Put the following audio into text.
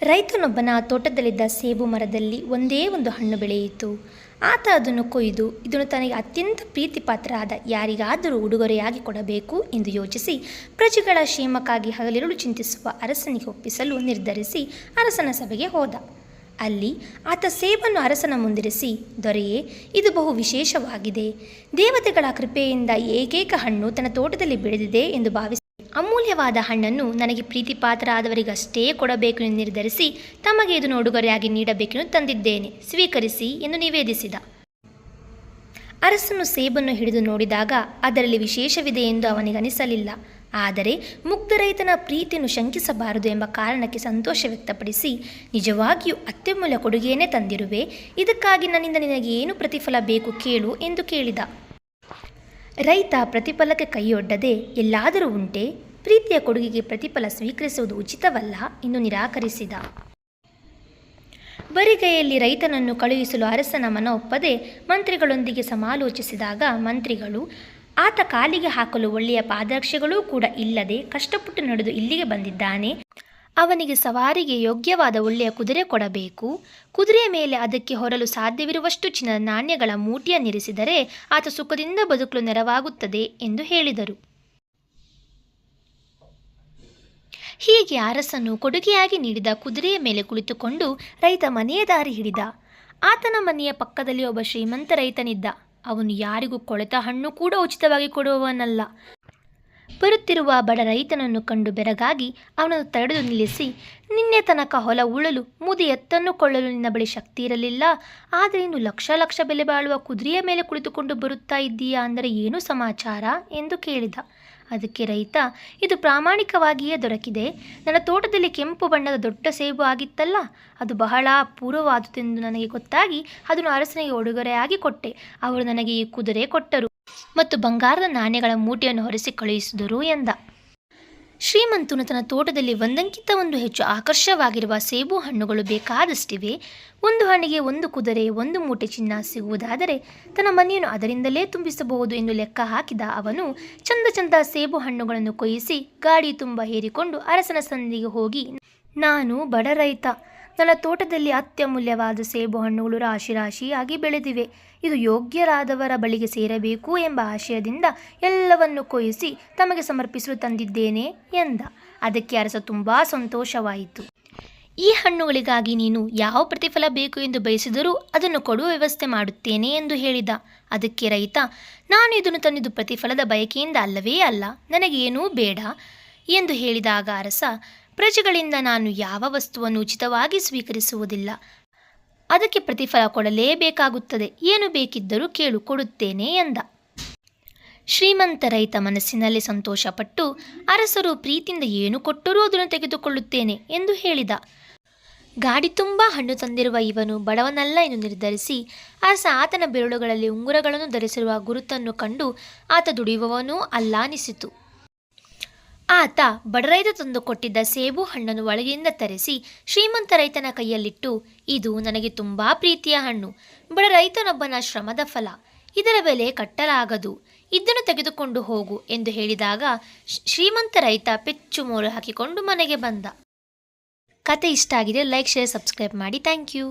ರೈತನೊಬ್ಬನ ತೋಟದಲ್ಲಿದ್ದ ಸೇಬು ಮರದಲ್ಲಿ ಒಂದೇ ಒಂದು ಹಣ್ಣು ಬೆಳೆಯಿತು. ಆತ ಅದನ್ನು ಕೊಯ್ದು ಇದನ್ನು ತನಗೆ ಅತ್ಯಂತ ಪ್ರೀತಿಪಾತ್ರರಾದ ಯಾರಿಗಾದರೂ ಉಡುಗೊರೆಯಾಗಿ ಕೊಡಬೇಕು ಎಂದು ಯೋಚಿಸಿ ಪ್ರಜೆಗಳ ಕ್ಷೇಮಕ್ಕಾಗಿ ಹಗಲಿರುಳು ಚಿಂತಿಸುವ ಅರಸನಿಗೆ ಒಪ್ಪಿಸಲು ನಿರ್ಧರಿಸಿ ಅರಸನ ಸಭೆಗೆ ಹೋದ. ಅಲ್ಲಿ ಆತ ಸೇಬನ್ನು ಅರಸನ ಮುಂದಿರಿಸಿ, ದೊರೆಯೇ, ಇದು ಬಹು ವಿಶೇಷವಾಗಿದೆ. ದೇವತೆಗಳ ಕೃಪೆಯಿಂದ ಏಕೈಕ ಹಣ್ಣು ತನ್ನ ತೋಟದಲ್ಲಿ ಬೆಳೆದಿದೆ ಎಂದು ಭಾವಿಸಿ ಅಮೂಲ್ಯವಾದ ಹಣ್ಣನ್ನು ನನಗೆ ಪ್ರೀತಿಪಾತ್ರರಾದವರಿಗಷ್ಟೇ ಕೊಡಬೇಕು ಎಂದು ನಿರ್ಧರಿಸಿ ತಮಗೆ ಇದನ್ನು ಉಡುಗೊರೆಯಾಗಿ ನೀಡಬೇಕೆಂದು ತಂದಿದ್ದೇನೆ, ಸ್ವೀಕರಿಸಿ ಎಂದು ನಿವೇದಿಸಿದ. ಅರಸನು ಸೇಬನ್ನು ಹಿಡಿದು ನೋಡಿದಾಗ ಅದರಲ್ಲಿ ವಿಶೇಷವಿದೆ ಎಂದು ಅವನಿಗನಿಸಲಿಲ್ಲ. ಆದರೆ ಮುಗ್ಧ ರೈತನ ಪ್ರೀತಿಯನ್ನು ಶಂಕಿಸಬಾರದು ಎಂಬ ಕಾರಣಕ್ಕೆ ಸಂತೋಷ ವ್ಯಕ್ತಪಡಿಸಿ, ನಿಜವಾಗಿಯೂ ಅತ್ಯಮೂಲ್ಯ ಕೊಡುಗೆಯನ್ನೇ ತಂದಿರುವೆ, ಇದಕ್ಕಾಗಿ ನನ್ನಿಂದ ನಿನಗೆ ಏನು ಪ್ರತಿಫಲ ಬೇಕು ಕೇಳು ಎಂದು ಕೇಳಿದ. ರೈತ ಪ್ರತಿಫಲಕ್ಕೆ ಕೈಯೊಡ್ಡದೆ, ಎಲ್ಲಾದರೂ ಉಂಟೆ, ಪ್ರೀತಿಯ ಕೊಡುಗೆಗೆ ಪ್ರತಿಫಲ ಸ್ವೀಕರಿಸುವುದು ಉಚಿತವಲ್ಲ ಎಂದು ನಿರಾಕರಿಸಿದ. ಬರಿಗೈಯಲ್ಲಿ ರೈತನನ್ನು ಕಳುಹಿಸಲು ಅರಸನ ಮನ ಒಪ್ಪದೆ ಮಂತ್ರಿಗಳೊಂದಿಗೆ ಸಮಾಲೋಚಿಸಿದಾಗ ಮಂತ್ರಿಗಳು, ಆತ ಕಾಲಿಗೆ ಹಾಕಲು ಒಳ್ಳೆಯ ಪಾದರಕ್ಷೆಗಳೂ ಕೂಡ ಇಲ್ಲದೆ ಕಷ್ಟಪಟ್ಟು ನಡೆದು ಇಲ್ಲಿಗೆ ಬಂದಿದ್ದಾನೆ, ಅವನಿಗೆ ಸವಾರಿಗೆ ಯೋಗ್ಯವಾದ ಒಳ್ಳೆಯ ಕುದುರೆ ಕೊಡಬೇಕು. ಕುದುರೆಯ ಮೇಲೆ ಅದಕ್ಕೆ ಹೊರಲು ಸಾಧ್ಯವಿರುವಷ್ಟು ಚಿನ್ನದ ನಾಣ್ಯಗಳ ಮೂಟಿಯನ್ನಿರಿಸಿದರೆ ಆತ ಸುಖದಿಂದ ಬದುಕಲು ನೆರವಾಗುತ್ತದೆ ಎಂದು ಹೇಳಿದರು. ಹೀಗೆ ಅರಸನು ಕೊಡುಗೆಯಾಗಿ ನೀಡಿದ ಕುದುರೆಯ ಮೇಲೆ ಕುಳಿತುಕೊಂಡು ರೈತ ಮನೆಯ ದಾರಿ ಹಿಡಿದ. ಆತನ ಮನೆಯ ಪಕ್ಕದಲ್ಲಿ ಒಬ್ಬ ಶ್ರೀಮಂತ ರೈತನಿದ್ದ. ಅವನು ಯಾರಿಗೂ ಕೊಳೆತ ಹಣ್ಣು ಕೂಡ ಉಚಿತವಾಗಿ ಕೊಡುವವನಲ್ಲ. ಬರುತ್ತಿರುವ ಬಡ ರೈತನನ್ನು ಕಂಡು ಬೆರಗಾಗಿ ಅವನನ್ನು ತಡೆದು ನಿಲ್ಲಿಸಿ, ನಿನ್ನೆ ತನಕ ಹೊಲ ಉಳಲು ಮುದಿ ಎತ್ತನ್ನು ಕೊಳ್ಳಲು ನಿನ್ನ ಬಳಿ ಶಕ್ತಿ ಇರಲಿಲ್ಲ, ಆದರೆ ಇನ್ನು ಲಕ್ಷ ಲಕ್ಷ ಬೆಲೆ ಬಾಳುವ ಕುದುರೆಯ ಮೇಲೆ ಕುಳಿತುಕೊಂಡು ಬರುತ್ತಾ ಇದ್ದೀಯಾ ಅಂದರೆ ಏನು ಸಮಾಚಾರ ಎಂದು ಕೇಳಿದ. ಅದಕ್ಕೆ ರೈತ, ಇದು ಪ್ರಾಮಾಣಿಕವಾಗಿಯೇ ದೊರಕಿದೆ. ನನ್ನ ತೋಟದಲ್ಲಿ ಕೆಂಪು ಬಣ್ಣದ ದೊಡ್ಡ ಸೇಬು ಆಗಿತ್ತಲ್ಲ, ಅದು ಬಹಳ ಅಪೂರ್ವವಾದುದೆಂದು ನನಗೆ ಗೊತ್ತಾಗಿ ಅದನ್ನು ಅರಸನಿಗೆ ಉಡುಗೊರೆಯಾಗಿ ಕೊಟ್ಟೆ. ಅವರು ನನಗೆ ಈ ಕುದುರೆ ಕೊಟ್ಟರು ಮತ್ತು ಬಂಗಾರದ ನಾಣ್ಯಗಳ ಮೂಟೆಯನ್ನು ಹೊರಿಸಿ ಕಳುಹಿಸಿದರು ಎಂದ. ಶ್ರೀಮಂತನು ತನ್ನ ತೋಟದಲ್ಲಿ ಒಂದಕ್ಕಿಂತ ಒಂದು ಹೆಚ್ಚು ಆಕರ್ಷವಾಗಿರುವ ಸೇಬು ಹಣ್ಣುಗಳು ಬೇಕಾದಷ್ಟಿವೆ. ಒಂದು ಹಣ್ಣಿಗೆ ಒಂದು ಕುದುರೆ, ಒಂದು ಮೂಟೆ ಚಿನ್ನ ಸಿಗುವುದಾದರೆ ತನ್ನ ಮನೆಯನ್ನು ಅದರಿಂದಲೇ ತುಂಬಿಸಬಹುದು ಎಂದು ಲೆಕ್ಕ ಹಾಕಿದ ಅವನು ಚಂದ ಚಂದ ಸೇಬು ಹಣ್ಣುಗಳನ್ನು ಕೊಯ್ಯಿಸಿ ಗಾಡಿ ತುಂಬ ಹೇರಿಕೊಂಡು ಅರಸನ ಸನ್ನಿಧಿಗೆ ಹೋಗಿ, ನಾನು ಬಡ ರೈತ, ನನ್ನ ತೋಟದಲ್ಲಿ ಅತ್ಯಮೂಲ್ಯವಾದ ಸೇಬು ಹಣ್ಣುಗಳು ರಾಶಿ ರಾಶಿಯಾಗಿ ಬೆಳೆದಿವೆ. ಇದು ಯೋಗ್ಯರಾದವರ ಬಳಿಗೆ ಸೇರಬೇಕು ಎಂಬ ಆಶಯದಿಂದ ಎಲ್ಲವನ್ನು ಕೊಯ್ಯಿಸಿ ತಮಗೆ ಸಮರ್ಪಿಸಲು ತಂದಿದ್ದೇನೆ ಎಂದ. ಅದಕ್ಕೆ ಅರಸ ತುಂಬ ಸಂತೋಷವಾಯಿತು. ಈ ಹಣ್ಣುಗಳಿಗಾಗಿ ನೀನು ಯಾವ ಪ್ರತಿಫಲ ಬೇಕು ಎಂದು ಬಯಸಿದರೂ ಅದನ್ನು ಕೊಡುವ ವ್ಯವಸ್ಥೆ ಮಾಡುತ್ತೇನೆ ಎಂದು ಹೇಳಿದ. ಅದಕ್ಕೆ ರೈತ, ನಾನು ಇದನ್ನು ತಂದಿದ್ದು ಪ್ರತಿಫಲದ ಬಯಕೆಯಿಂದ ಅಲ್ಲವೇ ಅಲ್ಲ, ನನಗೇನೂ ಬೇಡ ಎಂದು ಹೇಳಿದಾಗ ಅರಸ, ಪ್ರಜೆಗಳಿಂದ ನಾನು ಯಾವ ವಸ್ತುವನ್ನು ಉಚಿತವಾಗಿ ಸ್ವೀಕರಿಸುವುದಿಲ್ಲ, ಅದಕ್ಕೆ ಪ್ರತಿಫಲ ಕೊಡಲೇಬೇಕಾಗುತ್ತದೆ. ಏನು ಬೇಕಿದ್ದರೂ ಕೇಳು, ಕೊಡುತ್ತೇನೆ ಎಂದ. ಶ್ರೀಮಂತ ರೈತ ಮನಸ್ಸಿನಲ್ಲಿ ಸಂತೋಷಪಟ್ಟು, ಅರಸರು ಪ್ರೀತಿಯಿಂದ ಏನು ಕೊಟ್ಟರೂ ಅದನ್ನು ತೆಗೆದುಕೊಳ್ಳುತ್ತೇನೆ ಎಂದು ಹೇಳಿದ. ಗಾಡಿ ತುಂಬ ಹಣ್ಣು ತಂದಿರುವ ಇವನು ಬಡವನಲ್ಲ ಎಂದು ನಿರ್ಧರಿಸಿ ಅರಸ ಆತನ ಬೆರಳುಗಳಲ್ಲಿ ಉಂಗುರಗಳನ್ನು ಧರಿಸಿರುವ ಗುರುತನ್ನು ಕಂಡು ಆತ ದುಡಿಯುವವನೂ ಅಲ್ಲ ಅನಿಸಿತು. ಆತ ಬಡರೈತ ತಂದು ಕೊಟ್ಟಿದ್ದ ಸೇಬು ಹಣ್ಣನ್ನು ಒಳಗಿನಿಂದ ತರಿಸಿ ಶ್ರೀಮಂತ ರೈತನ ಕೈಯಲ್ಲಿಟ್ಟು, ಇದು ನನಗೆ ತುಂಬ ಪ್ರೀತಿಯ ಹಣ್ಣು, ಬಡ ರೈತನೊಬ್ಬನ ಶ್ರಮದ ಫಲ, ಇದರ ಬೆಲೆ ಕಟ್ಟಲಾಗದು, ಇದನ್ನು ತೆಗೆದುಕೊಂಡು ಹೋಗು ಎಂದು ಹೇಳಿದಾಗ ಶ್ರೀಮಂತ ರೈತ ಪೆಚ್ಚು ಮೋರು ಹಾಕಿಕೊಂಡು ಮನೆಗೆ ಬಂದ. ಕತೆ ಇಷ್ಟ ಆಗಿದೆ, ಲೈಕ್, ಶೇರ್, ಸಬ್ಸ್ಕ್ರೈಬ್ ಮಾಡಿ. Thank you.